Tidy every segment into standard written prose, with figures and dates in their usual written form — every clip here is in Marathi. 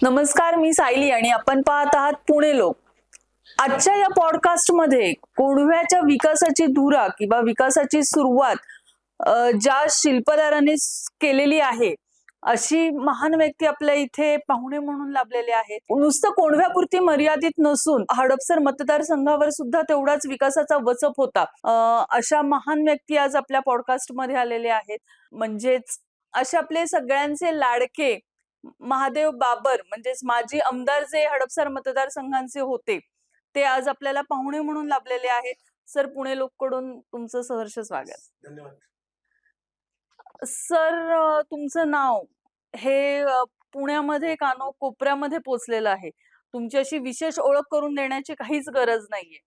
नमस्कार, मी सायली आणि आपण पाहत आहात पुणे लोक. आजच्या या पॉडकास्ट मध्ये कोंढव्याच्या विकासाची धुरा किंवा विकासाची सुरुवात ज्या शिल्पकारांनी केलेली आहे अशी महान व्यक्ती आपल्या इथे पाहुणे म्हणून लाभलेले आहेत. नुसतं कोंढव्यापुरती मर्यादित नसून हडपसर मतदारसंघावर सुद्धा तेवढाच विकासाचा वचप होता. अशा महान व्यक्ती आज आपल्या पॉडकास्ट मध्ये आलेले आहेत. म्हणजेच असे आपले सगळ्यांचे लाडके महादेव बाबर म्हणजेच माजी आमदार जे हडपसर मतदारसंघांचे होते ते आज आपल्याला पाहुणे म्हणून लाभलेले आहेत. सर, पुणे लोक कडून तुमचं सहर्ष स्वागत. धन्यवाद सर, तुमचं नाव हे पुण्यामध्ये कानकोपऱ्यामध्ये पोचलेलं आहे. तुमची अशी विशेष ओळख करून देण्याची काहीच गरज नाहीये.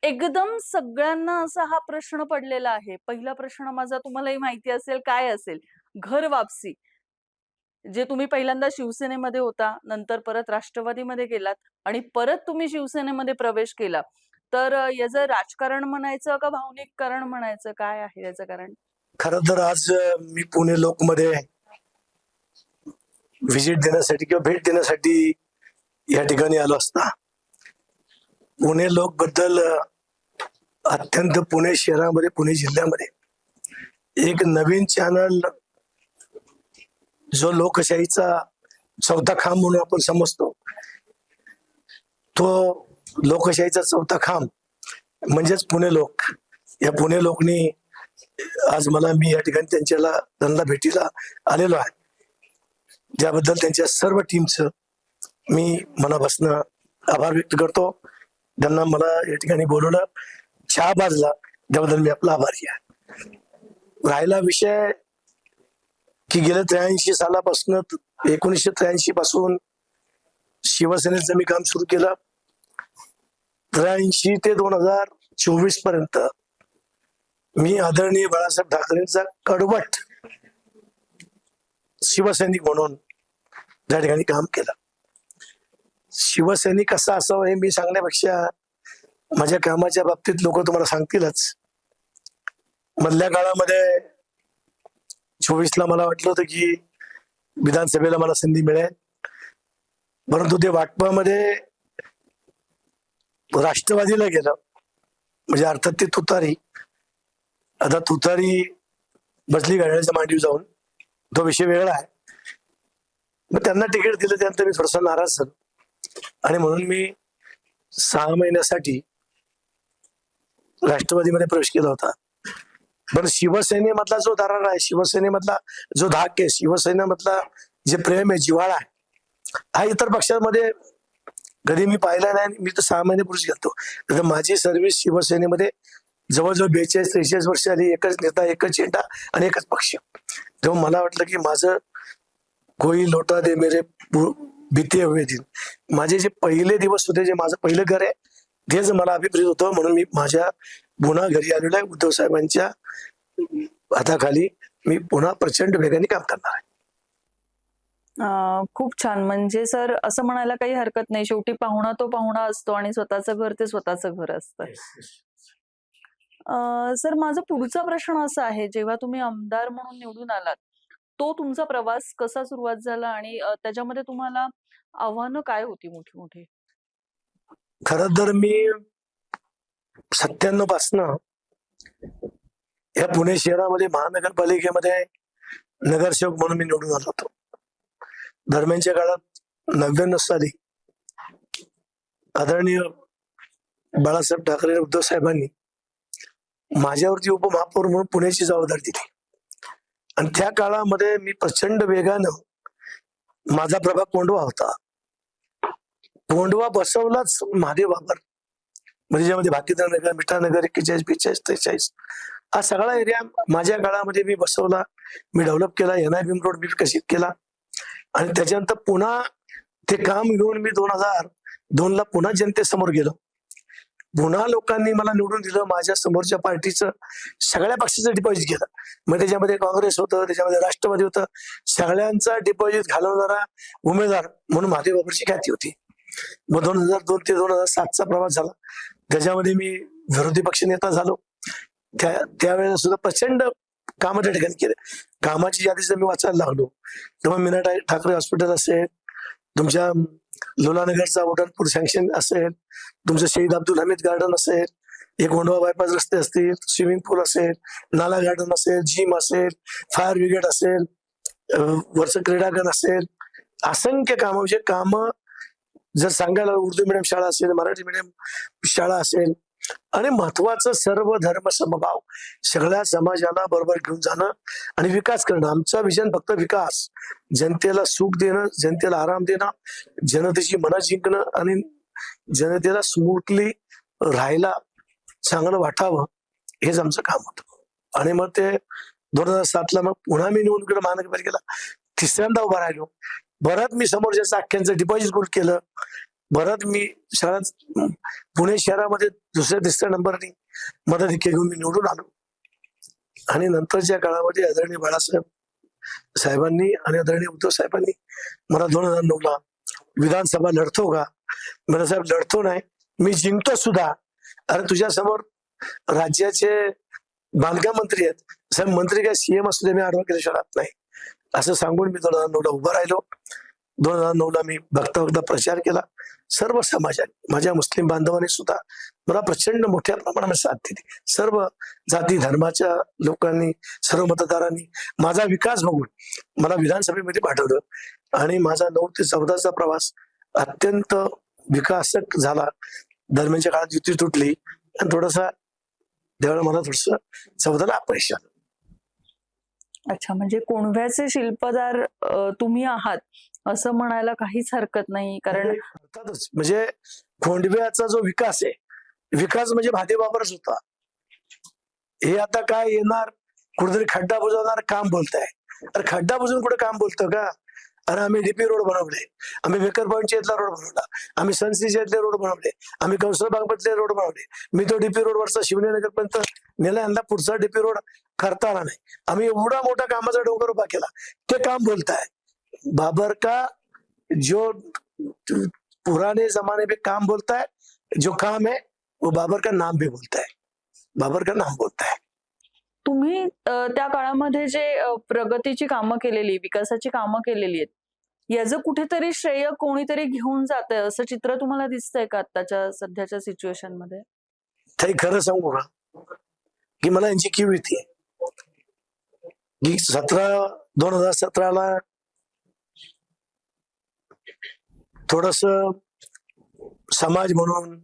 एकदम सगळ्यांना असा हा प्रश्न पडलेला आहे. पहिला प्रश्न माझा तुम्हालाही माहिती असेल काय असेल, घर वापसी. जे तुम्ही पहिल्यांदा शिवसेनेमध्ये होता, नंतर परत राष्ट्रवादीमध्ये गेलात आणि परत तुम्ही शिवसेनेमध्ये प्रवेश केला. तर याचं राजकारण म्हणायचं का भावनिक कारण म्हणायचं, काय आहे याचं कारण? खरं तर आज मी पुणे लोक मध्ये व्हिजिट देण्यासाठी किंवा भेट देण्यासाठी या ठिकाणी आलो असता पुणे लोक बद्दल अत्यंत पुणे शहरामध्ये पुणे जिल्ह्यामध्ये एक नवीन चॅनल जो लोकशाहीचा चौथा खांब म्हणून आपण समजतो, तो लोकशाहीचा चौथा खांब म्हणजेच पुणे लोक. या पुणे लोकनी आज मी या ठिकाणी त्यांना भेटीला आलेलो आहे, ज्याबद्दल त्यांच्या सर्व टीमचं मी मनापासून आभार व्यक्त करतो. त्यांना मला या ठिकाणी बोलवलं, चहा बाजला, त्याबद्दल मी आपला आभारी आहे. राहिला विषय की गेल्या 83 सालापासून 1983 पासून शिवसेनेचं मी काम सुरू केलं. 83 ते 2024 पर्यंत मी आदरणीय बाळासाहेब ठाकरेंचा कडवट शिवसैनिक म्हणून त्या ठिकाणी काम केलं. शिवसैनिक कसा असावं हे मी सांगण्यापेक्षा माझ्या कामाच्या बाबतीत लोक तुम्हाला सांगतीलच. मधल्या काळामध्ये 24ला मला वाटलं होतं की विधानसभेला मला संधी मिळेल, परंतु ते वाटपामध्ये राष्ट्रवादीला गेलं. म्हणजे अर्थात ती तुतारी, आता तुतारी बसली घड्याळाच्या मांडीवर जाऊन, तो विषय वेगळा आहे. मग त्यांना तिकीट दिलं, त्यानंतर मी थोडासा नाराज झालो आणि म्हणून मी 6 महिन्यासाठी राष्ट्रवादीमध्ये प्रवेश केला होता. पण शिवसेनेमधला जो दरार आहे, शिवसेनेमधला जो धाक आहे, शिवसेनेमधला जे प्रेम आहे, जिव्हाळा आहे, हा इतर पक्षांमध्ये कधी मी पाहिला नाही. मी तर 6 महिने पुरुष गेलतो. तर माझी सर्व्हिस शिवसेनेमध्ये जवळजवळ 42-43 वर्ष आली. एकच नेता, एकच चेंडा आणि एकच पक्ष. तेव्हा मला वाटलं की माझं कोई लोटा दे मेरे बीते हुए दिन, माझे जे पहिले दिवस होते, जे माझं पहिलं घर आहे, तेच मला अभिप्रेत होतं. म्हणून मी माझ्या पुन्हा घरी आलेलो आहे. उद्धव साहेबांच्या हाताखाली मी पुन्हा प्रचंड वेगाने काम करणार आहे. खूप छान. म्हणजे सर, असं म्हणायला काही हरकत नाही, शेवटी पाहुणा तो पाहुणा असतो आणि स्वतःचं घर ते स्वतःचं घर असतं. सर, माझा पुढचा प्रश्न असा आहे, जेव्हा तुम्ही आमदार म्हणून निवडून आलात, तो तुमचा प्रवास कसा सुरुवात झाला आणि त्याच्यामध्ये तुम्हाला आव्हानं काय होती मोठी मोठी? खरं तर मी 97 पासन या पुणे शहरामध्ये महानगरपालिकेमध्ये नगरसेवक म्हणून मी निवडून आलो होतो. दरम्यानच्या काळात 99 साली आदरणीय बाळासाहेब ठाकरे उद्धव साहेबांनी माझ्यावरती उपमहापौर म्हणून पुण्याची जबाबदारी दिली आणि त्या काळामध्ये मी प्रचंड वेगानं, माझा प्रभाग कोंढवा होता, कोंढवा बसवलाच महादेव बाबर, म्हणजे ज्यामध्ये भाकीदारनगर, मिठानगर 41, 42, 43 हा सगळा एरिया माझ्या काळामध्ये मी बसवला, मी डेव्हलप केला. NIBM रोड मी विकसित केला आणि त्याच्यानंतर पुन्हा ते काम घेऊन मी 2002ला पुन्हा जनतेसमोर गेलो. पुन्हा लोकांनी मला निवडून दिलं. माझ्या समोरच्या पार्टीचं सगळ्या पक्षाचं डिपॉझिट केलं. मग त्याच्यामध्ये काँग्रेस होतं, त्याच्यामध्ये राष्ट्रवादी होतं. सगळ्यांचा डिपॉझिट घालवणारा उमेदवार म्हणून महादेव बाबरची ख्याती होती. मग 2002 ते 2007चा प्रवास झाला. त्याच्यामध्ये मी विरोधी पक्ष नेता झालो. त्यावेळेला सुद्धा प्रचंड काम त्या ठिकाणी केले. कामाची यादी जर मी वाचायला लागलो तर मग मीना ठाकरे हॉस्पिटल असेल, तुमच्या लोलानगरचा उड्डाणपूर सँक्शन असेल, तुमचं शहीद अब्दुल हमीद गार्डन असेल, एक होंडवा बायपास रस्ते असतील, स्विमिंग पूल असेल, नाला गार्डन असेल, जिम असेल, फायर ब्रिगेड असेल, वरचं क्रीडांगण असेल, असंख्य कामं म्हणजे कामं जर सांगायला उर्दू मिडियम शाळा असेल, मराठी मिडियम शाळा असेल, आणि महत्वाचं सर्व धर्म समभाव, सगळ्या समाजाला बरोबर घेऊन जाणं आणि विकास करणं. आमचा विजन फक्त विकास, जनतेला सुख देणं, जनतेला आराम देणं, जनतेची मनं जिंकणं आणि जनतेला स्मूथली राहायला चांगलं वाटावं, हेच आमचं काम होतं. आणि मग ते 2007 मग पुन्हा मी निवडणुकीला महानगरपालिकेला तिसऱ्यांदा उभा राहिलो. बरंच मी समोरच्या अख्ख्यांचं डिपॉझिट केलं. बरंच मी शहरात पुणे शहरामध्ये दुसऱ्या तिसऱ्या नंबरनी मताधिक्य घेऊन मी निवडून आलो. आणि नंतरच्या काळामध्ये आदरणीय बाळासाहेब साहेबांनी आणि आदरणीय उद्धव साहेबांनी मला 2009 विधानसभा लढतो का? मला साहेब लढतो नाही, मी जिंकतो सुद्धा. अरे तुझ्या समोर राज्याचे बांधकाम मंत्री आहेत, साहेब मंत्री काय सीएम असू दे, मी आडवा केल्याशिवाय राहत नाही, असं सांगून मी 2009 उभा राहिलो. 2009 मी बघता प्रचार केला. सर्व समाजाने, माझ्या मुस्लिम बांधवांनी सुद्धा मला प्रचंड मोठ्या प्रमाणात साथ दिली. सर्व जाती धर्माच्या लोकांनी, सर्व मतदारांनी माझा विकास बघून मला विधानसभेमध्ये पाठवलं. आणि माझा 9 ते 14चा प्रवास अत्यंत विकासक झाला. दरम्यानच्या काळात युती तुटली आणि थोडासा त्यावेळेला मला थोडस 14ला अपयश आलं. अच्छा, म्हणजे कोंढव्याचे शिल्पदार तुम्ही आहात असं म्हणायला काहीच हरकत नाही. कारण अर्थातच म्हणजे खोंडव्याचा जो विकास आहे, विकास म्हणजे भादेबाबरच होता. हे आता काय येणार, कुठेतरी खड्डा बुजवणार काम बोलताय. अरे खड्डा बुजवून कुठे काम बोलतं का? अरे आम्ही डीपी रोड बनवले, आम्ही बेकर पॉईंटच्या इथला रोड बनवला, आम्ही सनसीच्या इथले रोड बनवले, आम्ही कौसरबागमधले रोड बनवले. मी तो डीपी रोड वरचा शिवनेनगर पर्यंत नेला, यंदा पुढचा डीपी रोड करता आला नाही. आम्ही एवढा मोठा कामाचा डोंगर उभा केला, ते काम बोलताय. बाबर का जो पुराने जमाने में काम बोलता है, जो काम है वो बाबर का नाम भी बोलता है, बाबर का नाम बोलता है. तुम्ही त्या काळामध्ये जे प्रगतीची कामं केलेली, विकासाची कामं केलेली आहेत, याचं कुठेतरी श्रेय कोणीतरी घेऊन जातंय असं चित्र तुम्हाला दिसतंय का आताच्या सध्याच्या सिच्युएशन मध्ये? ताई खरं सांगू का, की मला यांची कीव येते की 2017ला थोडस समाज म्हणून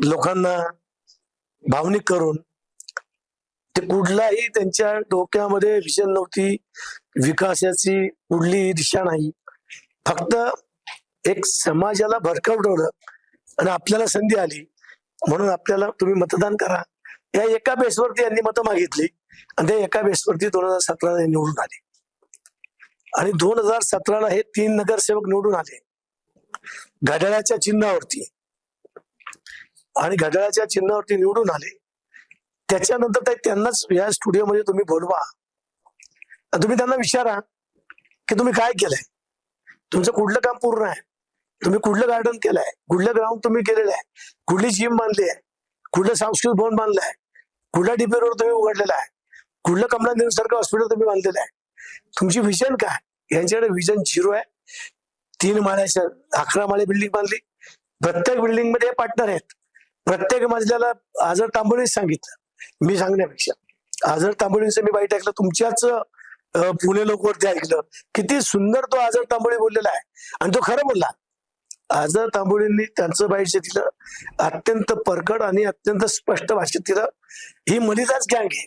लोकांना भावनिक करून, ते कुठलाही त्यांच्या डोक्यामध्ये विजन नव्हती, विकासाची कुठलीही दिशा नाही. फक्त एक समाजाला भरकवलं आणि आपल्याला संधी आली म्हणून आपल्याला तुम्ही मतदान करा, या एका बेसवरती यांनी मतं मागितली आणि त्या एका बेसवरती 2017ला निवडून आले. आणि 2017ला हे 3 नगरसेवक निवडून आले घड्याळाच्या चिन्हावरती. आणि घड्याळाच्या चिन्हावरती निवडून आले. त्याच्यानंतर त्यांनाच या स्टुडिओमध्ये तुम्ही बोलवा, तुम्ही त्यांना विचारा की तुम्ही काय केलंय, तुमचं कुठलं काम पूर्ण आहे, तुम्ही कुठलं गार्डन केलंय, कुठलं ग्राउंड तुम्ही केलेलं आहे, कुठली जिम बांधली आहे, कुठलं सांस्कृतिक भवन बांधलंय, कुठला डीपी रोड तुम्ही उघडलेला आहे, कुठलं कमला नेहरू सारखं हॉस्पिटल तुम्ही बांधलेलं आहे, तुमची विजन काय? यांच्याकडे विजन 0 आहे. 3 माळ्याच्या 11 माळे बिल्डिंग बांधली, प्रत्येक बिल्डिंग मध्ये पार्टनर आहेत. प्रत्येक मजल्याला आझर तांबोळीच सांगितलं, मी सांगण्यापेक्षा आझर तांबोळींचं मी बाईट ऐकलं, तुमच्याच पुणे लोकवरती ऐकलं. किती सुंदर तो आझर तांबोळी बोललेला आहे आणि तो खरं बोलला. आझर तांबोळींनी त्यांचं बाईट जे दिलं अत्यंत परखड आणि अत्यंत स्पष्ट भाषेत दिलं. ही मलिदाच गँग आहे,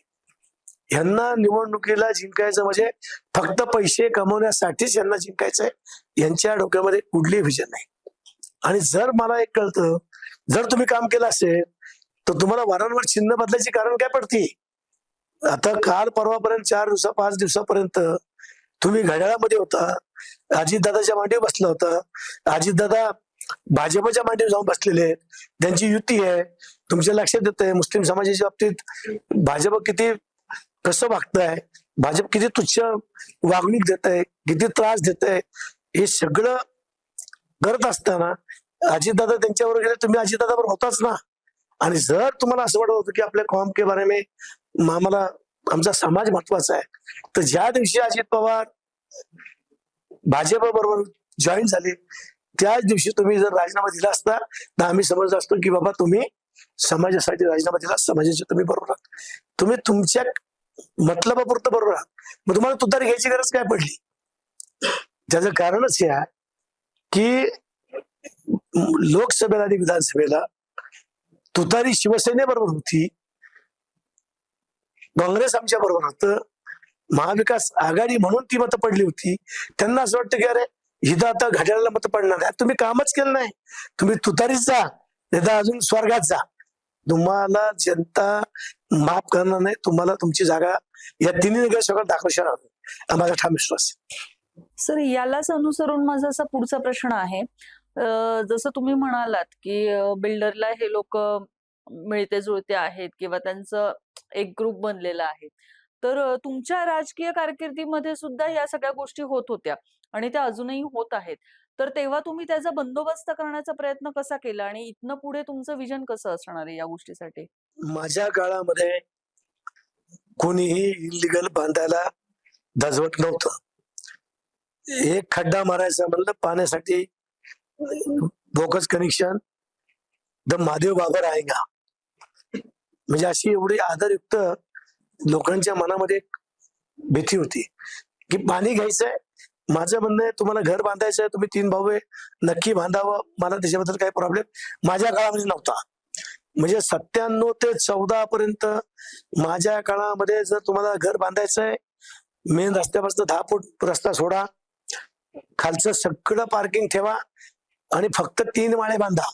यांना निवडणुकीला जिंकायचं म्हणजे फक्त पैसे कमवण्यासाठीच यांना जिंकायचंय. यांच्या डोक्यामध्ये कुठली विजन नाही. आणि जर मला एक कळतं, जर तुम्ही काम केलं असेल तर तुम्हाला वारंवार चिन्ह बदलायची कारण काय पडती? आता काल परवापर्यंत 4 दिवसा 5 दिवसापर्यंत तुम्ही घड्याळामध्ये होता, अजितदादाच्या मांडीवर बसला होता. अजितदादा भाजपच्या मांडीवर जाऊन बसलेले आहेत, त्यांची युती आहे. तुमच्या लक्षात येत आहे मुस्लिम समाजाच्या बाबतीत भाजप किती कसं वागतंय, भाजप किती तुच्छ वागणूक देत आहे, किती त्रास देत आहे. हे सगळं करत असताना अजितदादा त्यांच्यावर गेले, तुम्ही अजितदादावर होताच ना. आणि जर तुम्हाला असं वाटत होतं की आपल्या कॉम के बारे में आम्हाला आमचा समाज महत्वाचा आहे, तर ज्या दिवशी अजित पवार भाजप बरोबर जॉईन झाले त्याच दिवशी तुम्ही जर राजीनामा दिला असता तर आम्ही समजलं असतो की बाबा तुम्ही समाजासाठी राजीनामा दिला, समाजाचे तुम्ही बरोबर आहात, तुम्ही तुमच्या मतलबापुरतं बरोबर आहात, मग तुम्हाला तुतारी घ्यायची गरज काय पडली? त्याचं कारणच हे आहे की लोकसभेला आणि विधानसभेला तुतारी शिवसेनेबरोबर होती, काँग्रेस आमच्या बरोबर होतं, महाविकास आघाडी म्हणून ती मतं पडली होती. त्यांना असं वाटतं की अरे हिथं आता घड्याळाला मतं पडणार नाही, तुम्ही कामच केलं नाही, तुम्ही तुतारीच जा नाही तर अजून स्वर्गात जा, तुम्हाला जनता माफ करणार नाही, तुम्हाला तुमची जागा या तिन्ही नगरसेवकांना दाखवशाल हा माझा ठाम विश्वास आहे. सर, यालाच अनुसरून माझा असा पुढचा प्रश्न आहे. जसं तुम्ही म्हणालात की बिल्डरला हे लोक मिळते जुळते आहेत किंवा त्यांचं एक ग्रुप बनलेला आहे, तर तुमच्या राजकीय कारकिर्दीमध्ये सुद्धा या सगळ्या गोष्टी होत होत्या आणि त्या अजूनही होत आहेत. तर तेव्हा तुम्ही त्याचा बंदोबस्त करण्याचा प्रयत्न कसा केला आणि इथनं पुढे तुमचं विजन कसं असणार आहे या गोष्टीसाठी? माझ्या काळामध्ये कोणीही इलिगल बांधायला धजवत नव्हतं. एक खड्डा मारायचा म्हणलं पाण्यासाठी बोकस कनेक्शन द महादेव बाबर आएगा, म्हणजे अशी एवढी आदरयुक्त लोकांच्या मनामध्ये एक भीती होती की पाणी घ्यायचंय. माझं म्हणणं आहे तुम्हाला घर बांधायचंय, तुम्ही 3 भाऊ आहे, नक्की बांधावं, मला त्याच्याबद्दल काही प्रॉब्लेम माझ्या काळामध्ये नव्हता. म्हणजे 97 ते 14 पर्यंत माझ्या काळामध्ये जर तुम्हाला घर बांधायचंय, मेन रस्त्यापासून 10 फूट रस्ता सोडा, खालचं सगळं पार्किंग ठेवा आणि फक्त 3 माळे बांधा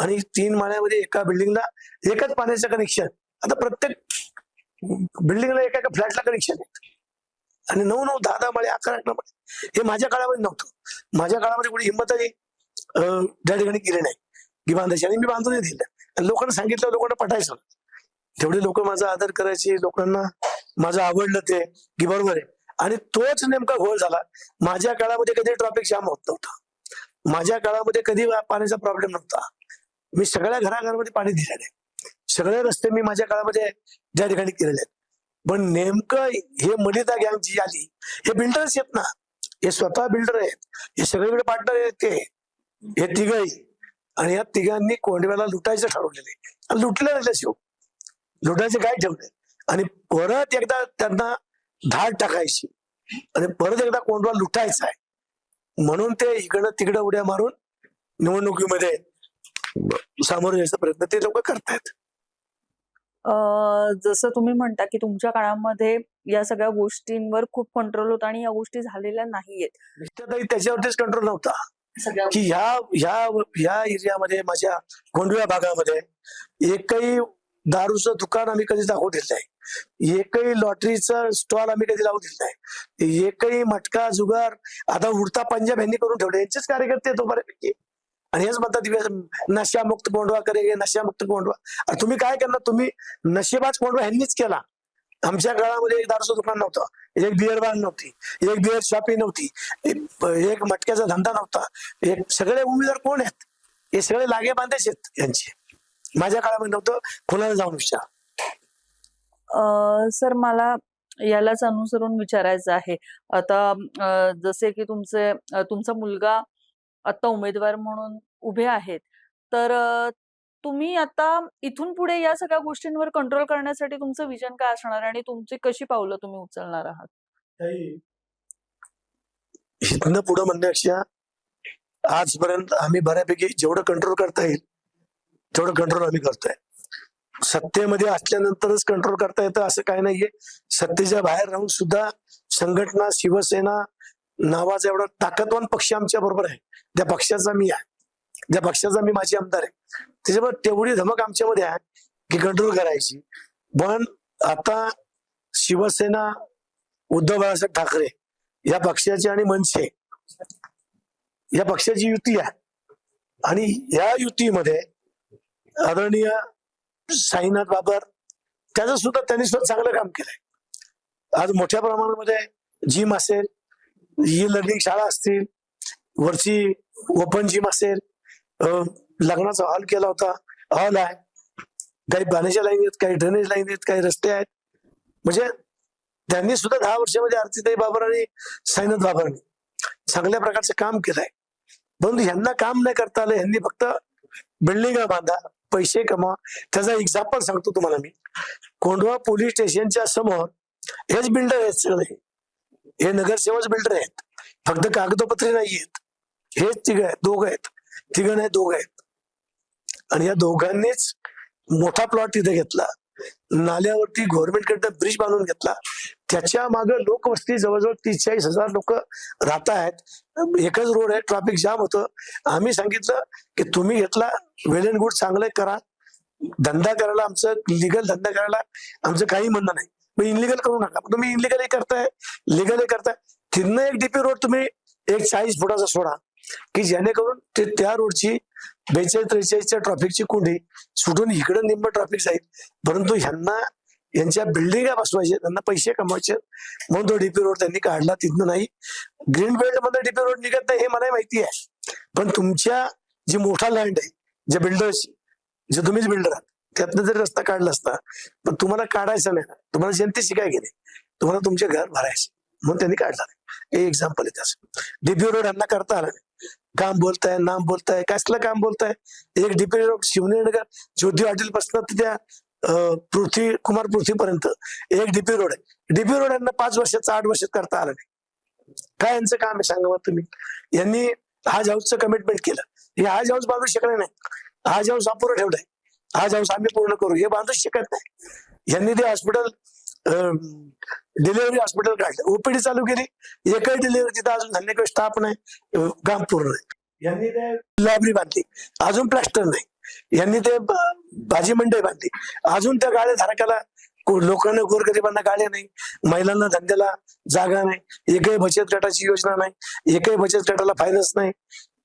आणि 3 माळ्यामध्ये एका बिल्डिंगला एकच पाण्याचं कनेक्शन. आता प्रत्येक बिल्डिंगला एका एका फ्लॅटला कनेक्शन आहे आणि 9-9, 10-10 माळे, 11-11 माळे. हे माझ्या काळामध्ये नव्हतं. माझ्या काळामध्ये कोणी हिंमतही त्या ठिकाणी केली नाही की बांधायची, आणि मी बांधूनही दिलं. आणि लोकांना सांगितलं, लोकांना पटायचं. तेवढे लोक माझा आदर करायचे, लोकांना माझं आवडलं ते की बरोबर आहे. आणि तोच नेमका घोळ झाला. माझ्या काळामध्ये कधी ट्रॅफिक जाम होत नव्हता, माझ्या काळामध्ये कधी पाण्याचा प्रॉब्लेम नव्हता. मी सगळ्या घराघरामध्ये पाणी दिलेलं आहे, सगळे रस्ते मी माझ्या काळामध्ये त्या ठिकाणी केलेले आहेत. पण नेमकं हे मलिदा गँग जी आली, हे बिल्डर्स आहेत ना, हे स्वतः बिल्डर आहेत, हे सगळीकडे पार्टनर आहेत ते, हे तिघही. आणि या तिघांनी कोंडव्याला लुटायचं ठरवलेलं, लुटलं नाही शिव, लुटायचं काय ठेवलंय, आणि परत एकदा त्यांना धाड टाकायची आणि परत एकदा कोंडवा लुटायचा आहे, म्हणून ते इकडं तिकडं उड्या मारून निवडणुकीमध्ये सामोरं यायचा प्रयत्न ते लोक करतायत. जसं तुम्ही म्हणता की तुमच्या काळामध्ये या सगळ्या गोष्टींवर खूप कंट्रोल होता आणि या गोष्टी झालेल्या नाहीयेत. निश्चितही त्याच्यावरतीच कंट्रोल नव्हता सगळ्या की ह्या एरियामध्ये, माझ्या गोंडव्या भागामध्ये एकही दारूचं दुकान आम्ही कधी दाखवू दिलं नाही, एकही लॉटरीचं स्टॉल आम्ही कधी लावू दिलं नाही, एकही मटका जुगार आता उडता पंजाब यांनी करून ठेवले, यांचेच कार्यकर्ते तो बऱ्यापैकी. आणि हेच म्हणतात नशामुक्त कोंडवा करेगे, नशामुक्त कोंडवा. अरे तुम्ही काय करणार, तुम्ही नशेबाज कोंडवा ह्यांनीच केला. आमच्या काळामध्ये एक दारूचं दुकान नव्हतं, एक बिअर बार नव्हती, एक बिअर शॉपी नव्हती, एक मटक्याचा धंदा नव्हता. एक सगळे उमेदवार कोण आहेत, हे सगळे लागे बांधायचे आहेत यांचे. माझ्या काळामध्ये नव्हतं, कोणाला जाऊन विचार. सर, मला यालाच अनुसरून विचारायचं आहे. आता जसे की तुमचा मुलगा आता उमेदवार म्हणून उभे आहेत, तर तुम्ही आता इथून पुढे या सगळ्या गोष्टींवर कंट्रोल करण्यासाठी तुमचं विजन काय असणार आणि तुमची कशी पावलं तुम्ही उचलणार आहात? इथनं पुढे म्हणण्यापेक्षा आजपर्यंत आम्ही बऱ्यापैकी जेवढं कंट्रोल करता येईल तेवढं कंट्रोल आम्ही करतोय. सत्तेमध्ये असल्यानंतरच कंट्रोल करता येतं असं काही नाहीये. सत्तेच्या बाहेर राहून सुद्धा संघटना, शिवसेना नावाचा एवढा ताकदवान पक्ष आमच्या बरोबर आहे, त्या पक्षाचा मी आहे, त्या पक्षाचा मी माझी आमदार आहे. त्याच्यामुळे तेवढी धमक आमच्यामध्ये आहे की कंट्रोल करायची. पण आता शिवसेना, उद्धव बाळासाहेब ठाकरे या पक्षाची आणि मनसे या पक्षाची युती आहे, आणि या युतीमध्ये आदरणीय साईनाथ बाबर त्यांनी सुद्धा चांगलं काम केलंय. आज मोठ्या प्रमाणामध्ये जिम असेल, ई लर्निंग शाळा असतील, वरची ओपन जिम असेल, लग्नाचा हॉल केला होता, हॉल आहे, काही पाण्याच्या लाईन आहेत, काही ड्रेनेज लाईन आहेत, काही रस्ते आहेत. म्हणजे त्यांनी सुद्धा 10 वर्षामध्ये आरतीताई बाबर आणि साईनाथ बाबरांनी चांगल्या प्रकारचं काम केलंय, परंतु ह्यांना काम नाही करता आलं. ह्यांनी फक्त बिल्डिंग बांधा, पैसे कमवा. त्याचा एक्झाम्पल सांगतो तुम्हाला मी. कोंढवा पोलीस स्टेशनच्या समोर हेच बिल्डर आहेत सगळे, हे नगरसेवक बिल्डर आहेत, फक्त कागदोपत्री नाही आहेत. हेच दोघं आहेत, तिघं नाही दोघं आहेत. आणि या दोघांनीच मोठा प्लॉट तिथे घेतला, नाल्यावरती गव्हर्नमेंटकडनं ब्रिज बांधून घेतला. त्याच्या मागे लोकवस्ती जवळजवळ 30-40 हजार लोक राहत आहेत. एकच रोड आहे, ट्रॅफिक जाम होतं. आम्ही सांगितलं की तुम्ही घेतला वेल अँड गुड, चांगलं करा, धंदा करायला, आमचं लिगल धंदा करायला आमचं काही म्हणणं नाही, मग इनलिगल करू नका. तुम्ही इनलिगलही करताय, लिगलही करताय. तिथनं एक डीपी रोड तुम्ही एक 40 फुटाचा सोडा, की जेणेकरून ते त्या रोडची 42-43च्या ट्रॅफिकची कुंडी सुटून इकडे निम्म ट्रॅफिक जाईल. परंतु ह्यांना यांच्या बिल्डिंगा बसवायचे, त्यांना पैसे कमवायचे, म्हणून तो डीपी रोड त्यांनी काढला. तिथनं नाही, ग्रीन बेल्ट मध्ये डीपी रोड निघत नाही हे मला माहिती आहे. पण तुमच्या जी मोठा लँड आहे, जे बिल्डर्स, जे तुम्हीच बिल्डर आहात, त्यातनं जर रस्ता काढला असता, पण तुम्हाला काढायचा नाही, तुम्हाला जनतेची काय गेले, तुम्हाला तुमचे घर भरायचे, म्हणून त्यांनी काढला नाही. हे एक्झाम्पल आहे त्याचं. डीपी रोड यांना करता आला नाही. काम बोलताय, नाम बोलताय, कसलं काम बोलताय. एक डीपी रोड शिवनेनगर ज्योती हॉटेल पासून त्या पृथ्वी कुमार पृथ्वीपर्यंत एक डीपी रोड आहे. डीपी रोड यांना 5 वर्षात 8 वर्षात करता आलं नाही. काय यांचं काम आहे सांगा तुम्ही. यांनी हाज हाऊसचं कमिटमेंट केलं, हे हाज हाऊस बांधू शकले नाही. हाज हाऊस अपुरं ठेवलंय, हाज हाऊस आम्ही पूर्ण करू, हे बांधूच शकत नाही. यांनी ते हॉस्पिटल, डिलिव्हरी हॉस्पिटल काढलं, ओपीडी चालू केली, एकही डिलिव्हरी तिथं अजून झाली नाही, स्टाफ नाही, काम पूर्ण नाही. यांनी ते लायब्ररी बांधली, अजून प्लास्टर नाही. यांनी ते भाजी मंडई बांधली, अजून त्या गाड्या धारकाला, लोकांना, गोरगरिबांना गाड्या नाही, महिलांना धंद्याला जागा नाही, एकही बचत गटाची योजना नाही, एकही बचत गटाला फायनान्स नाही.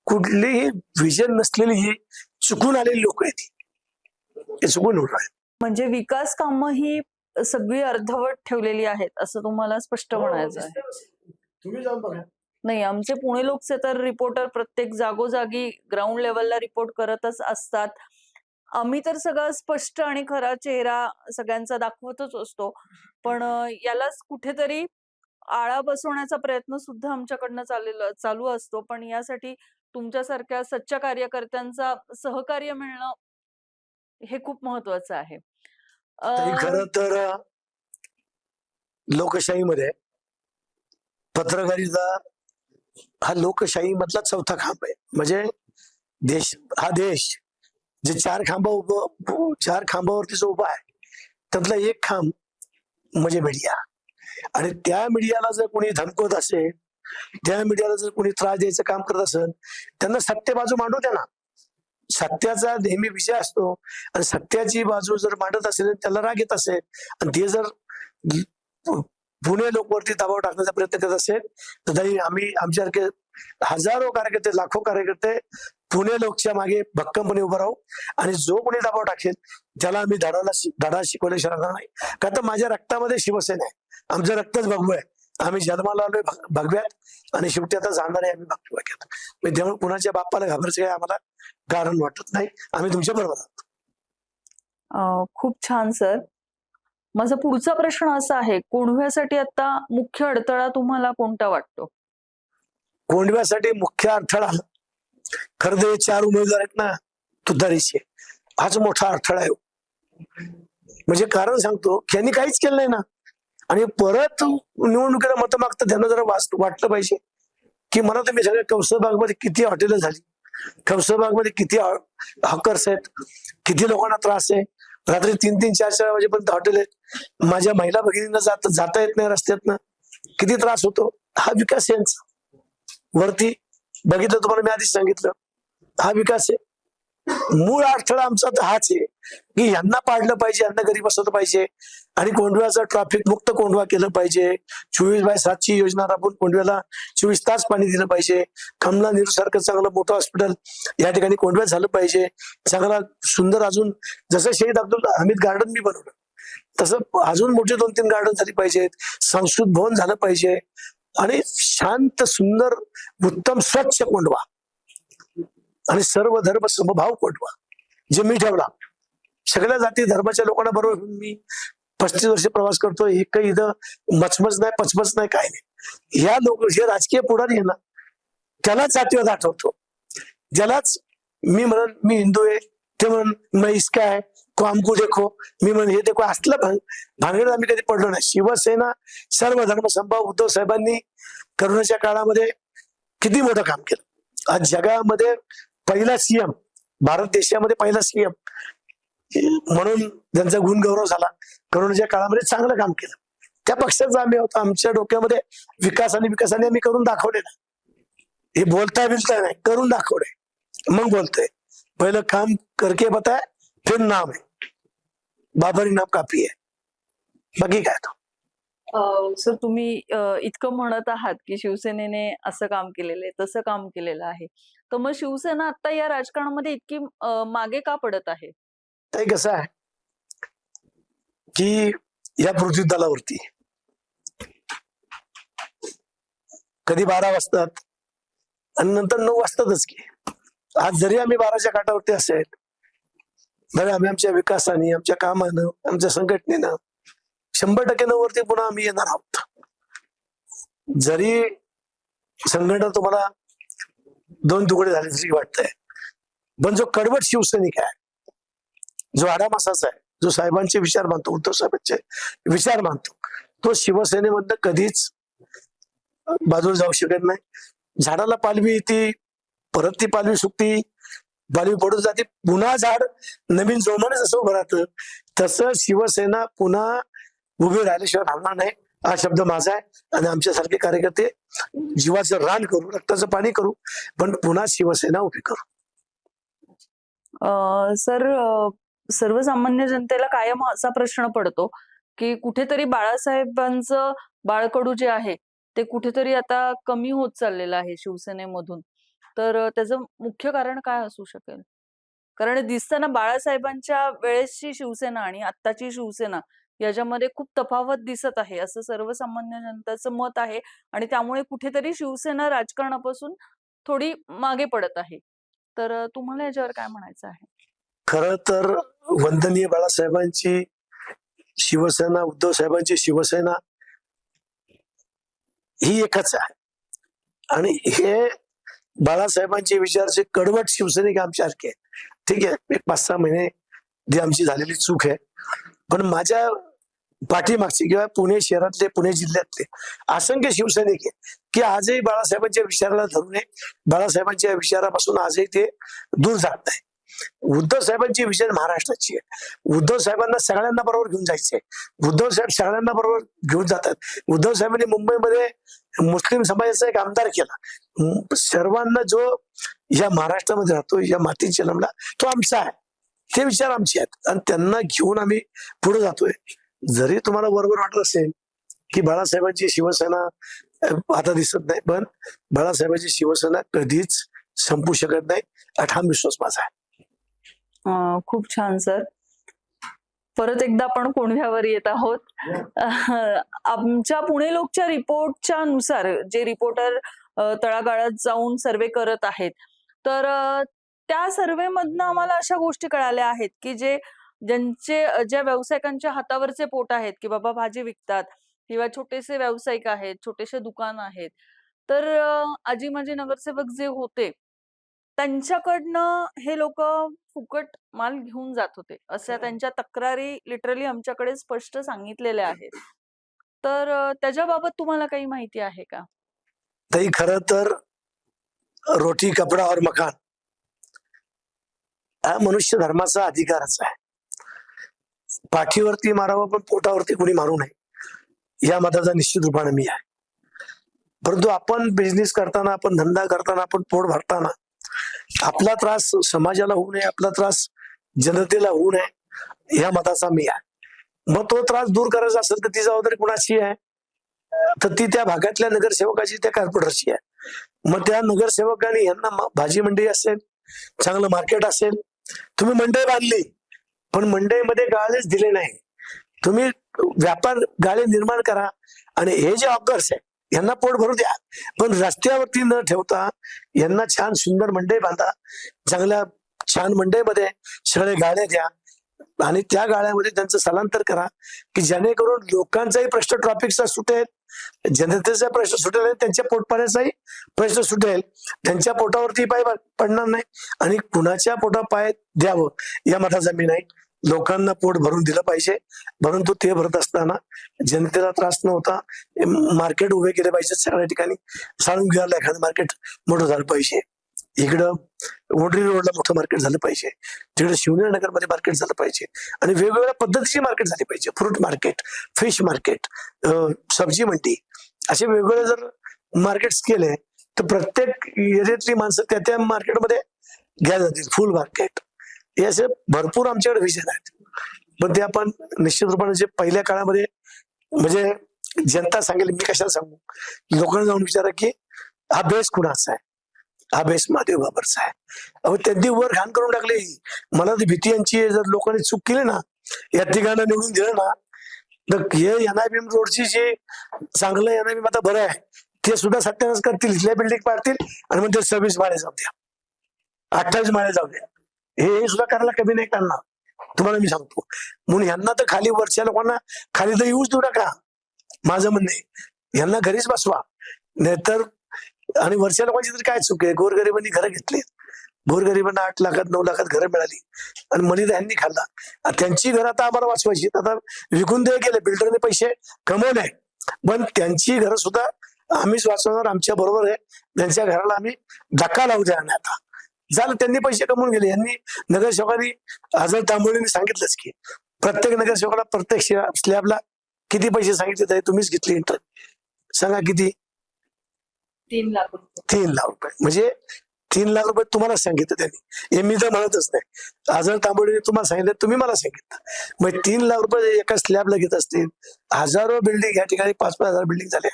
कुठलीही विजन नसलेली ही चुकून आलेली लोक आहेत, हे चुकून होत आहे. म्हणजे विकास कामं ही सगळी अर्धवट ठेवलेली आहेत असं तुम्हाला स्पष्ट म्हणायचं आहे. तुम्ही जाऊन बघा. नाही, आमचे पुणे लोकचे तर रिपोर्टर प्रत्येक जागोजागी ग्राउंड लेवलला रिपोर्ट करतच असतात. आम्ही तर सगळं स्पष्ट आणि खरा चेहरा सगळ्यांचा दाखवतच असतो, पण यालाच कुठेतरी आळा बसवण्याचा प्रयत्न सुद्धा आमच्याकडनं चालू असतो. पण यासाठी तुमच्यासारख्या सच्च्या कार्यकर्त्यांचा सहकार्य मिळणं हे खूप महत्वाचं आहे. खरं तर लोकशाहीमध्ये पत्रकारिता हा लोकशाही मधला चौथा खांब आहे. म्हणजे देश जे 4 खांबावरती जो उभा आहे, त्यातला एक खांब म्हणजे मीडिया. आणि त्या मीडियाला जर कोणी धमकवत असेल, त्या मीडियाला जर कोणी त्रास द्यायचं काम करत असेल, त्यांना सत्य बाजू मांडू द्या ना. सत्याचा नेहमी विजय असतो, आणि सत्याची बाजू जर मांडत असेल, त्याला राग येत असेल, आणि ते जर पुणे लोकवरती दबाव टाकण्याचा प्रयत्न करत असेल, तर तरी आम्ही आमच्यासारखे हजारो कार्यकर्ते, लाखो कार्यकर्ते पुणे लोकच्या मागे भक्कमपणे उभं राहू. आणि जो कोणी दबाव टाकेल त्याला आम्ही धडा शिकवल्याशिवाय राहणार नाही. का तर माझ्या रक्तामध्ये शिवसेना आहे, आमचं रक्तच भगवं आहे. आम्ही जन्माला आलोय भगव्यात, आणि शेवटी आता जाणार आहे आम्ही भगव्यात. त्यामुळे कुणाच्या बाप्पाला घाबरायचं काही आम्हाला कारण वाटत नाही. आम्ही तुमच्या बरोबर आहोत. खूप छान सर. माझा पुढचा प्रश्न असा आहे, कोंढव्यासाठी आता मुख्य अडथळा तुम्हाला कोणता वाटतो? कोंढव्यासाठी मुख्य अडथळा खरं तर 4 उमेदवार आहेत ना तुतारीचे, हाच मोठा अडथळा आहे. म्हणजे कारण सांगतो की यांनी काहीच केलं नाही ना, आणि परत निवडणुकीला मतं मागतं. त्यांना जरा वाटलं पाहिजे की मला तुम्ही सगळ्या कौसबागमध्ये किती हॉटेल झाली, कौसबागमध्ये किती हॉकर्स आहेत, किती लोकांना त्रास आहे, रात्री 3-3, 4-4 वाजेपर्यंत हॉटेल आहेत, माझ्या महिला भगिनींना जाता येत नाही रस्त्यातनं, किती त्रास होतो. हा विकास यांचा वरती बघितलं, तुम्हाला मी आधीच सांगितलं, हा विकास आहे. मूळ अडथळा आमचा तर हाच आहे की यांना पाडलं पाहिजे, यांना घरी बसवलं पाहिजे, आणि कोंढव्याचा ट्रॅफिक मुक्त कोंढवा केलं पाहिजे. 24/7 योजना राबवून कोंढव्याला 24 तास पाणी दिलं पाहिजे. कमला नेहरू सारखं चांगलं मोठं हॉस्पिटल या ठिकाणी कोंढव्यात झालं पाहिजे. चांगला सुंदर, अजून जसं शहीद अब्दुल हमीद गार्डन मी बनवलं, तसं अजून मोठे 2-3 गार्डन झाली पाहिजेत. संस्कृत भवन झालं पाहिजे, आणि शांत, सुंदर, उत्तम, स्वच्छ कोंढवा, आणि सर्व धर्म समभाव कोंढवा जे मी ठेवला. सगळ्या जाती धर्माच्या लोकांना बरोबर मी 35 वर्ष प्रवास करतोय. एकही इथं मचमच नाही, पचमच नाही, काय नाही. या लोक, जे राजकीय पुढारी आहे ना, त्यालाच जातीवाद आठवतो, ज्यालाच मी म्हणून मी हिंदू आहे, ते म्हणून मैं इसका है को हमको देखो, मी म्हणून हे देखो, असलं भानगड आम्ही कधी पडलो नाही. शिवसेना सर्व धर्म समभाव उद्धव साहेबांनी करोनाच्या काळामध्ये किती मोठं काम केलं. आज जगामध्ये पहिला सीएम, भारत देशामध्ये पहिला सीएम म्हणून त्यांचा गुणगौरव झाला. करोनाच्या काळामध्ये चांगलं काम केलं. त्या पक्षाचा आम्ही होतो. आमच्या डोक्यामध्ये विकासाने आम्ही करून दाखवलेला. हे बोलताय नाही, करून दाखवले, मग बोलतोय. पहिलं काम करके बताय, फिर नाम है, बाबरी नाम काफी है, बाकी काय तो. सर तुम्ही इतकं म्हणत आहात की शिवसेनेने असं काम केलेलं आहे, तसं काम केलेलं आहे, तर मग शिवसेना आता या राजकारणामध्ये इतकी मागे का पडत आहे? ते कसं आहे की या पृथ्वी तलावरती कधी 12 वाजतात आणि नंतर 9 वाजतातच की. आज जरी आम्ही 12च्या काठावरती असेल तरी आम्ही आमच्या विकासाने, आमच्या कामानं, आमच्या संघटनेनं 100% 9 वरती पुन्हा आम्ही येणार आहोत. जरी संघटना तुम्हाला 2 तुकडे झाले तरी वाटतंय, पण जो कडवट शिवसैनिक आहे, जो आडामासाचा आहे, जो साहेबांचे विचार मानतो, उद्धव साहेबांचे विचार मानतो, तो शिवसेनेमधनं कधीच बाजूला जाऊ शकत नाही. झाडाला पालवी येते, परत ती पालवी सुकती, पालवी पडून जाते, पुन्हा झाड नवीन जोमाने जसं उभं राहतं, तसं शिवसेना पुन्हा उभी राहिल्याशिवाय राहणार नाही. हा शब्द माझा आहे. आणि आमच्यासारखे कार्यकर्ते जीवाचं रान करू, रक्ताचं पाणी करू, पण पुन्हा शिवसेना उभी करू. सर सर्वसामान्य जनतेला कायम असा प्रश्न पडतो की कुठेतरी बाळासाहेबांचं बाळकडू जे आहे ते कुठेतरी आता कमी होत चाललेलं आहे शिवसेनेमधून. तर त्याचं मुख्य कारण काय असू शकेल? कारण दिसताना बाळासाहेबांच्या वेळेसची शिवसेना आणि आत्ताची शिवसेना याच्यामध्ये खूप तफावत दिसत आहे, असं सर्वसामान्य जनतेचं मत आहे. आणि त्यामुळे कुठेतरी शिवसेना राजकारणापासून थोडी मागे पडत आहे. तर तुम्हाला याच्यावर काय म्हणायचं आहे? खरं तर वंदनीय बाळासाहेबांची शिवसेना, उद्धव साहेबांची शिवसेना ही एकच आहे. आणि हे बाळासाहेबांचे विचारचे कडवट शिवसैनिक आमच्यासारखे, ठीक आहे, एक 5-6 महिने जी आमची झालेली चूक आहे, पण माझ्या पाठीमागची किंवा पुणे शहरातले, पुणे जिल्ह्यातले असंख्य शिवसैनिक आहे की आजही बाळासाहेबांच्या विचाराला धरून बाळासाहेबांच्या विचारापासून आजही ते दूर जात नाही. उद्धव साहेबांची विचार महाराष्ट्राची आहे. उद्धव साहेबांना सगळ्यांना बरोबर घेऊन जायचंय. उद्धव साहेब सगळ्यांना बरोबर घेऊन जातात. उद्धव साहेबांनी मुंबईमध्ये मुस्लिम समाजाचा एक आमदार केला. सर्वांना जो या महाराष्ट्रामध्ये राहतो, या मातीत जन्मला, तो आमचा आहे. ते विचार आमचे आहेत आणि त्यांना घेऊन आम्ही पुढे जातोय. जरी तुम्हाला बरोबर वाटत असेल की बाळासाहेबांची शिवसेना आता दिसत नाही, पण बाळासाहेबांची शिवसेना कधीच संपू शकत नाही, हा ठाम विश्वास माझा आहे. खूप छान सर. परत एकदा आपण कोंढव्यावर येत आहोत. आमच्या पुणे लोकच्या रिपोर्टच्या नुसार जे रिपोर्टर तळागाळात जाऊन सर्वे करत आहेत, तर त्या सर्वे मधनं आम्हाला अशा गोष्टी कळाल्या आहेत की ज्या व्यावसायिकांच्या हातावरचे पोट आहेत, की बाबा भाजी विकतात किंवा छोटेसे व्यावसायिक आहेत, छोटेसे दुकान आहेत, तर आजी माजी नगरसेवक जे होते त्यांच्याकडनं हे लोक फुकट माल घेऊन जात होते, अशा त्यांच्या तक्रारी लिटरली आमच्याकडे स्पष्ट सांगितलेल्या आहेत. तर त्याच्याबाबत तुम्हाला काही माहिती आहे का? ताई, खरं तर रोटी, कपडा और मकान हा मनुष्य धर्माचा अधिकारच आहे. पाठीवरती मारावं पण पोटावरती कोणी मारू नये, या मताचा निश्चित रूपाने मी आहे. परंतु आपण बिझनेस करताना, आपण धंदा करताना, आपण पोट भरताना आपला त्रास समाजाला होऊ नये, आपला त्रास जनतेला होऊ नये, या मताचा मी आहे. मग तो त्रास दूर करायचा असेल तर ती जबाबदारी कुणाची आहे? तर ती त्या भागातल्या नगरसेवकाची, त्या कॉर्पोरेटरची आहे. मग त्या नगरसेवकांनी यांना भाजी मंडई असेल, चांगलं मार्केट असेल, तुम्ही मंडई बांधली पण मंडईमध्ये गाळेच दिले नाही, तुम्ही व्यापार गाळे निर्माण करा आणि हे जे ऑफर्स आहे यांना पोट भरू द्या, पण रस्त्यावरती न ठेवता यांना छान सुंदर मंडई बांधा. चांगल्या छान मंडईमध्ये सगळे गाळे द्या, आणि त्या गाड्यामध्ये त्यांचं स्थलांतर करा की जेणेकरून लोकांचाही प्रश्न ट्रॉफिकचा सुटेल, जनतेचा प्रश्न सुटेल आणि त्यांच्या पोटपाण्याचाही प्रश्न सुटेल. त्यांच्या पोटावरती पाय पडणार नाही आणि कुणाच्या पोटा पाय द्यावं या मताचा मी नाही. लोकांना पोट भरून दिलं पाहिजे, परंतु ते भरत असताना जनतेला त्रास न होता मार्केट उभे केले पाहिजे सगळ्या ठिकाणी. साळुंग्याला एखादं मार्केट मोठं झालं पाहिजे, इकडं वडरी रोडला मोठं मार्केट झालं पाहिजे, तिकडे शिवनेरी नगरमध्ये मार्केट झालं पाहिजे आणि वेगवेगळ्या पद्धतीची मार्केट झाली पाहिजे. फ्रूट मार्केट, फिश मार्केट, सब्जी मंडी, असे वेगवेगळे जर मार्केट्स केले तर प्रत्येक एरियातली माणसं त्या त्या मार्केटमध्ये घ्यायला जातील. फुल मार्केट हे असे भरपूर आमच्याकडे विजन आहेत, पण ते आपण निश्चित रूपाने जे पहिल्या काळामध्ये म्हणजे जनता सांगेल, मी कशाला सांगू, लोकांना जाऊन विचारा की हा बेस कुणाचा आहे, हा बेस महादेव बाबरचा आहे. अहो त्यांनी वर घाण करून टाकली. मला ती भीती यांची, जर लोकांनी चूक केली ना, या ठिकाणी निवडून दिलं ना, तर हे NIBM रोडची जे चांगलं NIBM आता बरं आहे ते सुद्धा सत्यानाश करतील, इथल्या बिल्डिंग पाडतील आणि म्हणते 26 माळे जाऊ द्या, 28 माळे जाऊ द्या. हे सुद्धा करायला कमी नाही करणार, तुम्हाला मी सांगतो. म्हणून यांना तर खाली, वरच्या लोकांना खाली तर येऊच देऊ नका, माझं म्हणणं आहे. यांना घरीच बसवा, नाहीतर. आणि वरच्या लोकांची तरी काय चूक आहे, गोरगरिबांनी घरं घेतली, गोरगरिबांना 8 लाखात 9 लाखात घरं मिळाली आणि मनी त्यांनी खाल्ला. त्यांची घरं आता आम्हाला वाचवायची, आता विकून दे गेले, बिल्डरने पैसे कमवले, पण त्यांची घरं सुद्धा आम्हीच वाचवणार, आमच्या बरोबर आहे. त्यांच्या घराला आम्ही धक्का लावू द्या नाही. आता झालं, त्यांनी पैसे कमवून गेले. यांनी नगरसेवकांनी, आझाद तांबोळींनी सांगितलंच की प्रत्येक नगरसेवकाला प्रत्येक स्लॅबला किती पैसे सांगितले, तुम्हीच घेतले इंटर, सांगा किती? 3 लाख रुपये. 3 लाख रुपये. म्हणजे 3 लाख रुपये तुम्हाला सांगितलं त्यांनी, हे मी तर म्हणतच नाही. आझाद तांबोळीने तुम्हाला सांगितलं, तुम्ही मला सांगितलं. मग 3 लाख रुपये एका स्लॅबला घेत असतील, हजारो बिल्डिंग या ठिकाणी 5-5 हजार बिल्डिंग झाल्या.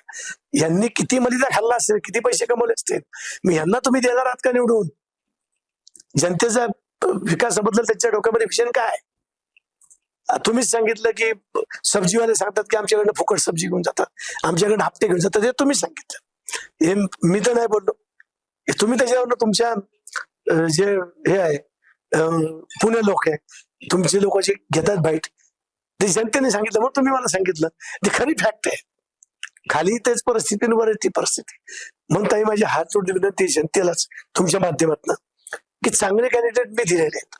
यांनी किती मलिदा खाल्ला असेल, किती पैसे कमवले असतील. मग यांना तुम्ही देणार आहात का निवडून? जनतेचा विकासाबद्दल त्यांच्या डोक्यामध्ये विजन काय? तुम्हीच सांगितलं की सब्जीवाले सांगतात की आमच्याकडनं फुकट सब्जी घेऊन जातात, आमच्याकडे हप्ते घेऊन जातात, हे तुम्ही सांगितलं. हे मी तर नाही बोललो, तुम्ही त्याच्यावरनं तुमच्या जे हे आहे पुणे लोक आहे, तुमचे लोक जे घेतात बाईट, ते जनतेने सांगितलं म्हणून तुम्ही मला सांगितलं. ते खरी फॅक्ट आहे. खाली तेच परिस्थितीवर ती परिस्थिती. मग ताई माझे हात जोडले विनंती जनतेलाच तुमच्या माध्यमातून की चांगले कॅन्डिडेट मी दिलेले आहेत.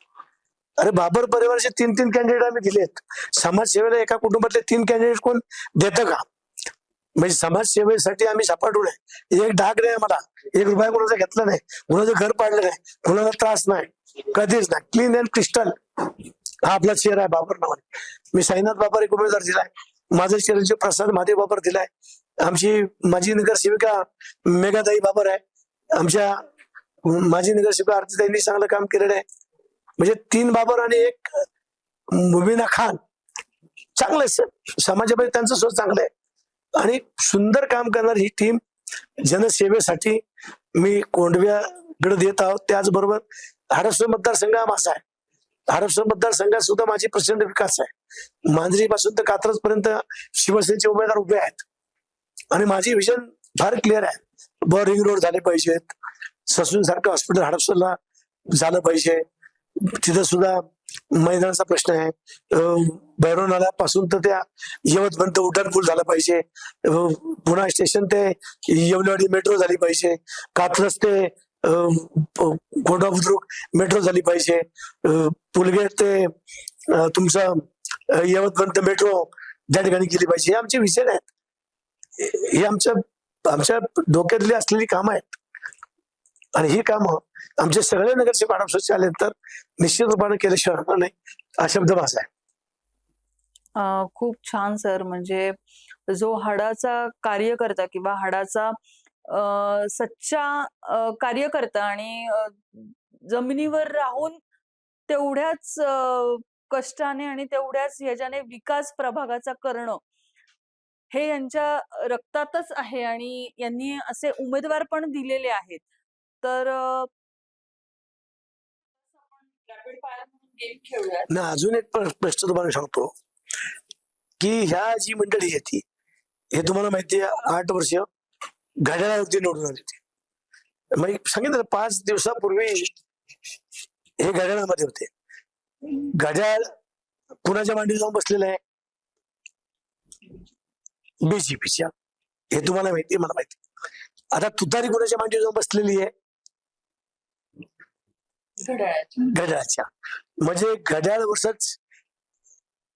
अरे बाबर परिवाराचे 3-3 कॅन्डिडेट आम्ही दिलेत. समाजसेवेला एका कुटुंबातले 3 कॅन्डिडेट कोण देतं का? म्हणजे समाजसेवेसाठी आम्ही सपाटून आहे. एक डाग नाही आम्हाला, 1 रुपया कोणाचा घेतला नाही, कोणाचं घर पाडलं नाही, कोणाला त्रास नाही, कधीच नाही. क्लीन अँड क्रिस्टल हा आपला चेहरा आहे बाबर नावाने. मी साईनाथ बाबर एक उमेदवार दिलाय, माझा चिरंजीव प्रसाद महादेव बाबर दिलाय, आमची माजी नगरसेविका मेघाताई बाबर आहे, आमच्या माजी नगरसेविका आरतीताईंनी चांगलं काम केलेलं आहे. म्हणजे 3 बाबर आणि 1 मुबीना खान, चांगलं समाजामध्ये त्यांचं सोच चांगलं आहे आणि सुंदर काम करणारी ही टीम जनसेवेसाठी मी कोंडव्याकडे देत आहोत. त्याचबरोबर हडपसर मतदारसंघ माझा आहे. हडपसर मतदारसंघात सुद्धा माझी प्रचंड विकास आहे. मांजरी पासून तर कात्रज पर्यंत शिवसेनेचे उमेदवार उभे आहेत आणि माझी विजन फार क्लिअर आहे. रिंग रोड झाले पाहिजेत, ससून सारखं हॉस्पिटल हडपसरला झालं पाहिजे, तिथं सुद्धा मैदानाचा प्रश्न आहे. भैरव नाल्यापासून तर त्या यवतपर्यंत उड्डाण पूल झाला पाहिजे, पुणा स्टेशन ते येवलेवाडी मेट्रो झाली पाहिजे, कात्रज ते कोंढवा बुद्रुक मेट्रो झाली पाहिजे, पुलगेट ते तुमचं यवतपर्यंत मेट्रो त्या ठिकाणी केली पाहिजे. हे आमचे विषय आहेत, हे आमच्या डोक्यातली असलेली कामं आहेत आणि ही कामं आमचे सगळे नगरसेवक हडपसरचे आले तर निश्चित रूपाने केल्याशिवाय होणार नाही, हा शब्द माझा आहे. खूप छान सर. म्हणजे जो हाडाचा कार्यकर्ता किंवा हाडाचा सच्चा कार्यकर्ता आणि जमिनीवर राहून तेवढ्याच कष्टाने आणि तेवढ्याच ह्याच्याने विकास प्रभागाचा करणं हे यांच्या रक्तातच आहे आणि यांनी असे उमेदवार पण दिलेले आहेत. तर रॅपिड फायर म्हणून गेम खेळूया. ना अजून एक प्रश्न तुम्हाला सांगतो की ह्या जी मंडळी आहे ती, हे तुम्हाला माहिती आहे 8 वर्ष घड्याळावरती निवडून आली होती. मग सांगितलं 5 दिवसापूर्वी हे घड्याळामध्ये होते. घड्याळ कुणाच्या मांडीवर जाऊन बसलेला आहे? बीजेपीच्या. हे तुम्हाला माहिती आहे, मला माहिती. आता तुतारी कुणाच्या मांडीवर जाऊन बसलेली आहे? घड्याळाच्या. म्हणजे घड्याळ वर्सेस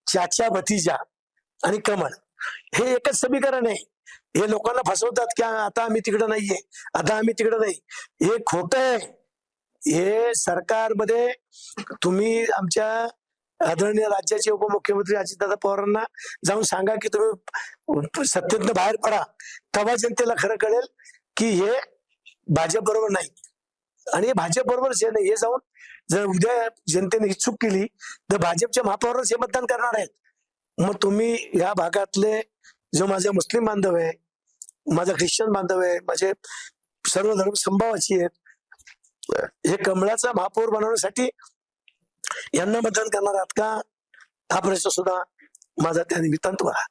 चाचा भतीजा आणि कमळ, हे एकच समीकरण आहे. हे लोकांना फसवतात की आता आम्ही तिकडं नाहीये, आता आम्ही तिकडं नाही. हे खोट आहे. हे सरकारमध्ये तुम्ही आमच्या आदरणीय राज्याचे उपमुख्यमंत्री अजितदादा पवारांना जाऊन सांगा की तुम्ही सत्तेतनं बाहेर पडा, तेव्हा जनतेला खरं कळेल की हे भाजप बरोबर नाही. आणि हे भाजप बरोबरच आहे. हे जाऊन जर उद्या जनतेने ही चूक केली तर भाजपच्या महापौरांच हे मतदान करणार आहेत. मग तुम्ही या भागातले जो माझे मुस्लिम बांधव आहे, माझा ख्रिश्चन बांधव आहे, माझे सर्व धर्म संभावाची आहेत, हे कमळाचा महापौर बनवण्यासाठी यांना मतदान करणार आहात का? हा प्रश्न सुद्धा माझा त्या निमित्तानं तुम्हाला.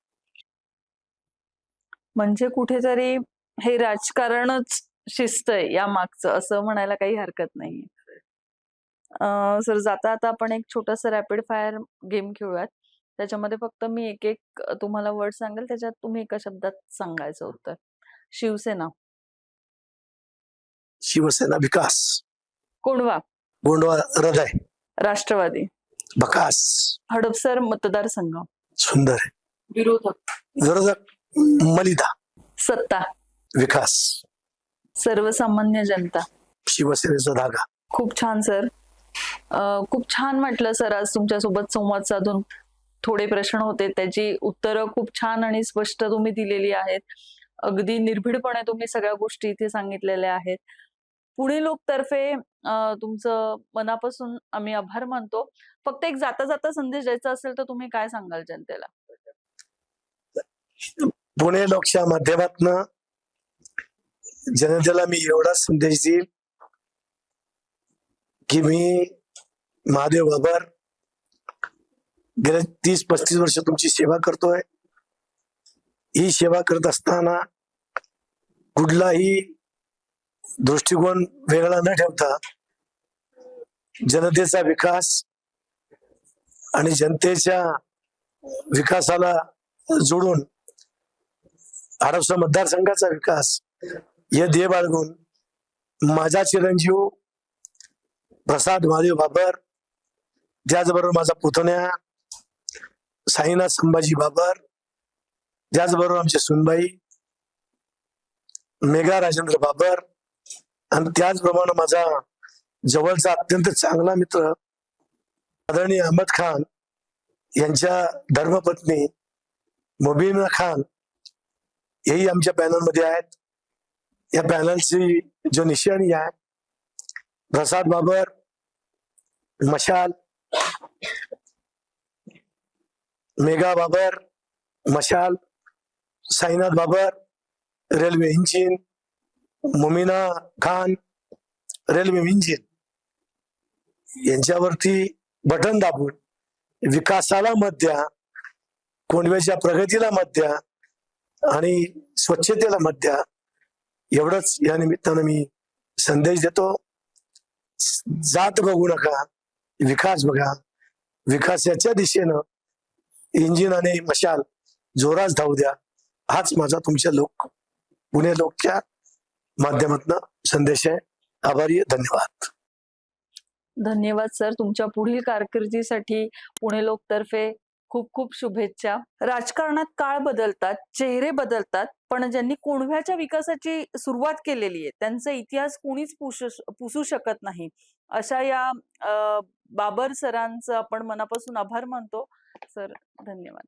म्हणजे कुठेतरी हे राजकारणच शिस्त आहे या मागचं, असं म्हणायला काही हरकत नाही. सर, जाता आता आपण एक छोटासा रॅपिड फायर गेम खेळूयात. त्याच्यामध्ये फक्त मी एक एक तुम्हाला वर्ड सांगेल, त्याच्यात तुम्ही एका शब्दात सांगायचं उत्तर. शिवसेना. शिवसेना विकास. कोंढवा. गोंडवा हृदय. राष्ट्रवादी. बकास. हडपसर मतदारसंघ. सुंदर. विरोधक. विरोधक मलिदा. सत्ता. विकास. सर्वसामान्य जनता. शिवसेनेचा धागा. खूप छान सर. खूप छान वाटलं सर आज तुमच्यासोबत संवाद साधून. थोडे प्रश्न होते, त्याची उत्तरं खूप छान आणि स्पष्ट तुम्ही दिलेली आहेत. अगदी निर्भीडपणे तुम्ही सगळ्या गोष्टी इथे सांगितलेल्या आहेत. पुणे लोक तर्फे तुमचं मनापासून आम्ही आभार मानतो. फक्त एक जाता जाता संदेश द्यायचा असेल तर तुम्ही काय सांगाल जनतेला? पुणे लोकच्या माध्यमातून जनतेला मी एवढा संदेश देईल की मी महादेव बाबर गेल्या 30-35 वर्ष तुमची सेवा करतोय. ही सेवा करत असताना कुठलाही दृष्टिकोन वेगळा न ठेवता जनतेचा विकास आणि जनतेच्या विकासाला जोडून हडपसर मतदारसंघाचा विकास हे ध्येय बाळगून माझा चिरंजीव प्रसाद महादेव बाबर, त्याचबरोबर माझा पुतण्या साईनाथ संभाजी बाबर, त्याचबरोबर आमचे सुनबाई मेघा राजेंद्र बाबर, आणि त्याचप्रमाणे माझा जवळचा अत्यंत चांगला मित्र आदरणीय अहमद खान यांच्या धर्मपत्नी मुबीना खान, हेही आमच्या पॅनलमध्ये आहेत. या पॅनलची जो निशाणी आहे, प्रसाद बाबर मशाल, मेघा बाबर मशाल, Sainath Babar railway engine, Mumina Khan railway engine, यांच्यावरती बटन दाबून विकासाला मत द्या, कोंडव्याच्या प्रगतीला मत द्या आणि स्वच्छतेला मत द्या, एवढंच या निमित्तानं मी संदेश देतो. जात बघू नका, विकास बघा. विकासाच्या दिशेनं इंजिन आणि मशाल जोरात धावू द्या. हाच माझा तुमच्या पुणे लोकच्या माध्यमातून संदेश आहे. आभारी आहे. धन्यवाद. धन्यवाद सर. तुमच्या पुढील कारकिर्दीसाठी पुणे लोक तर्फे खूप खूप शुभेच्छा. राजकारणात काळ बदलतात, चेहरे बदलतात, पण ज्यांनी कोंढव्याच्या विकासाची सुरुवात केलेली आहे त्यांचा इतिहास कोणीच पुसू शकत नाही. अशा या बाबर सरांचं आपण मनापासून आभार मानतो. सर, धन्यवाद.